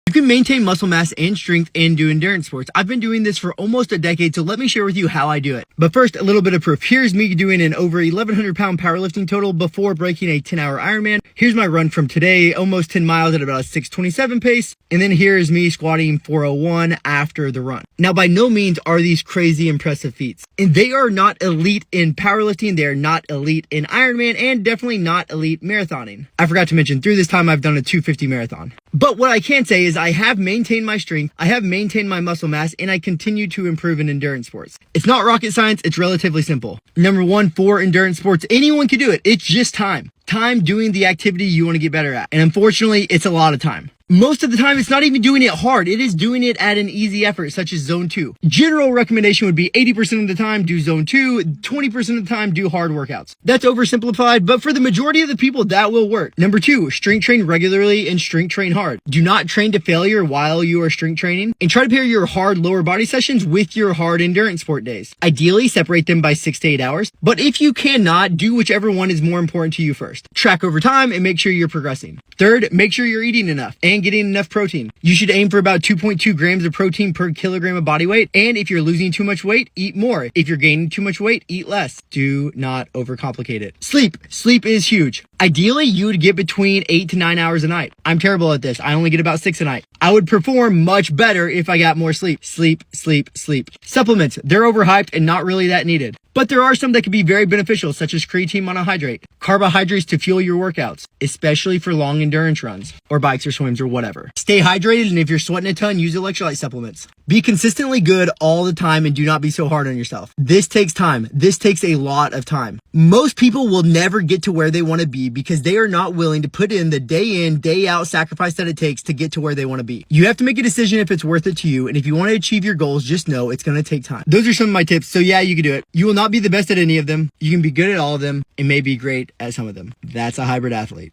You can maintain muscle mass and strength and do endurance sports. I've been doing this for almost a decade, so let me share with you how I do it. But first, a little bit of proof. Here's me doing an over 1,100 pound powerlifting total before breaking a 10-hour Ironman. Here's my run from today, almost 10 miles at about a 6:27 pace. And then here's me squatting 401 after the run. Now, by no means are these crazy impressive feats. And they are not elite in powerlifting, they are not elite in Ironman, and definitely not elite marathoning. I forgot to mention, through this time I've done a 250 marathon. But what I can say is I have maintained my strength, I have maintained my muscle mass, and I continue to improve in endurance sports. It's not rocket science, it's relatively simple. Number one, for endurance sports, anyone can do it. It's just time. Time doing the activity you want to get better at. And unfortunately, it's a lot of time. Most of the time, it's not even doing it hard. It is doing it at an easy effort, such as zone 2. General recommendation would be 80% of the time do zone 2, 20% of the time do hard workouts. That's oversimplified, but for the majority of the people, that will work. Number 2, strength train regularly and strength train hard. Do not train to failure while you are strength training, and try to pair your hard lower body sessions with your hard endurance sport days. Ideally, separate them by 6 to 8 hours, but if you cannot, do whichever one is more important to you first. Track over time and make sure you're progressing. Third, make sure you're eating enough and getting enough protein. You should aim for about 2.2 grams of protein per kilogram of body weight. And if you're losing too much weight, eat more. If you're gaining too much weight, eat less. Do not overcomplicate it. Sleep. Sleep is huge. Ideally, you would get between 8 to 9 hours a night. I'm terrible at this. I only get about 6 a night. I would perform much better if I got more sleep. Sleep, sleep, sleep. Supplements. They're overhyped and not really that needed. But there are some that can be very beneficial, such as creatine monohydrate, carbohydrates to fuel your workouts, especially for long endurance runs, or bikes or swims or whatever. Stay hydrated, and if you're sweating a ton, use electrolyte supplements. Be consistently good all the time and do not be so hard on yourself. This takes time. This takes a lot of time. Most people will never get to where they want to be because they are not willing to put in the day in, day out sacrifice that it takes to get to where they want to be. You have to make a decision if it's worth it to you, and if you want to achieve your goals, just know it's going to take time. Those are some of my tips, so yeah, you can do it. You will not be the best at any of them. You can be good at all of them and maybe great at some of them. That's a hybrid athlete.